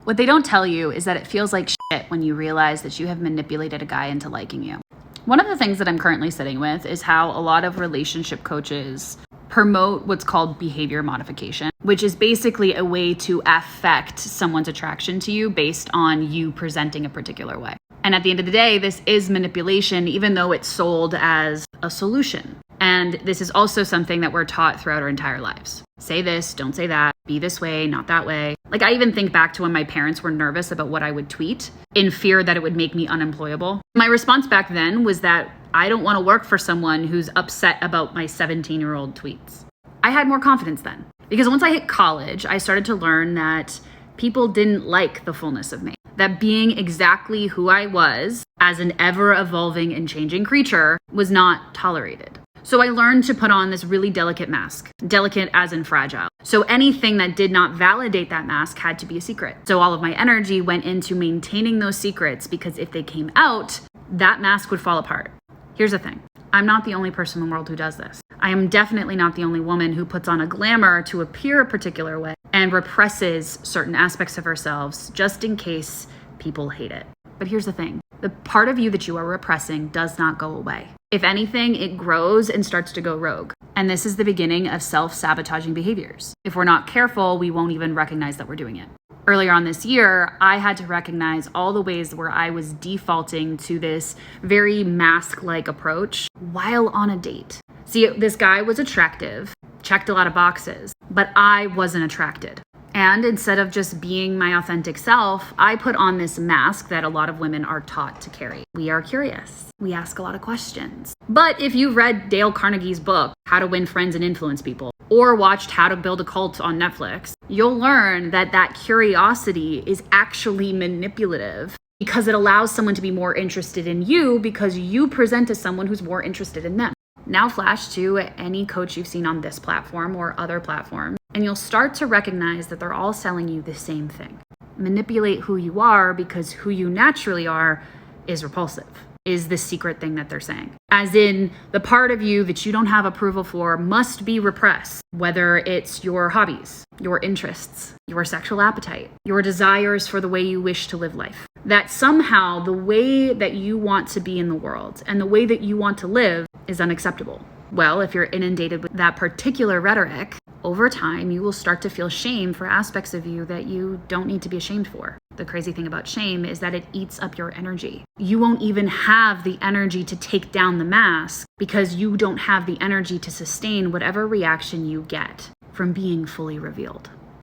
What they don't tell you is that it feels like shit when you realize that you have manipulated a guy into liking you. One of the things that I'm currently sitting with is how a lot of relationship coaches promote what's called behavior modification, which is basically a way to affect someone's attraction to you based on you presenting a particular way. And at the end of the day, this is manipulation, even though it's sold as a solution. And this is also something that we're taught throughout our entire lives. Say this, don't say that, be this way, not that way. Like, I even think back to when my parents were nervous about what I would tweet in fear that it would make me unemployable. My response back then was that I don't want to work for someone who's upset about my 17-year-old tweets. I had more confidence then, because once I hit college, I started to learn that people didn't like the fullness of me. That being exactly who I was as an ever-evolving and changing creature was not tolerated. So I learned to put on this really delicate mask, delicate as in fragile. So anything that did not validate that mask had to be a secret. So all of my energy went into maintaining those secrets, because if they came out, that mask would fall apart. Here's the thing. I'm not the only person in the world who does this. I am definitely not the only woman who puts on a glamour to appear a particular way and represses certain aspects of ourselves just in case people hate it. But here's the thing. The part of you that you are repressing does not go away. If anything, it grows and starts to go rogue. And this is the beginning of self-sabotaging behaviors. If we're not careful, we won't even recognize that we're doing it. Earlier on this year, I had to recognize all the ways where I was defaulting to this very mask-like approach while on a date. See, this guy was attractive, checked a lot of boxes, but I wasn't attracted. And instead of just being my authentic self, I put on this mask that a lot of women are taught to carry. We are curious. We ask a lot of questions. But if you've read Dale Carnegie's book, How to Win Friends and Influence People, or watched How to Build a Cult on Netflix, you'll learn that that curiosity is actually manipulative, because it allows someone to be more interested in you because you present as someone who's more interested in them. Now flash to any coach you've seen on this platform or other platforms, and you'll start to recognize that they're all selling you the same thing. Manipulate who you are, because who you naturally are is repulsive, is the secret thing that they're saying. As in, the part of you that you don't have approval for must be repressed, whether it's your hobbies, your interests, your sexual appetite, your desires for the way you wish to live life. That somehow the way that you want to be in the world and the way that you want to live is unacceptable. Well, if you're inundated with that particular rhetoric, over time, you will start to feel shame for aspects of you that you don't need to be ashamed for. The crazy thing about shame is that it eats up your energy. You won't even have the energy to take down the mask, because you don't have the energy to sustain whatever reaction you get from being fully revealed.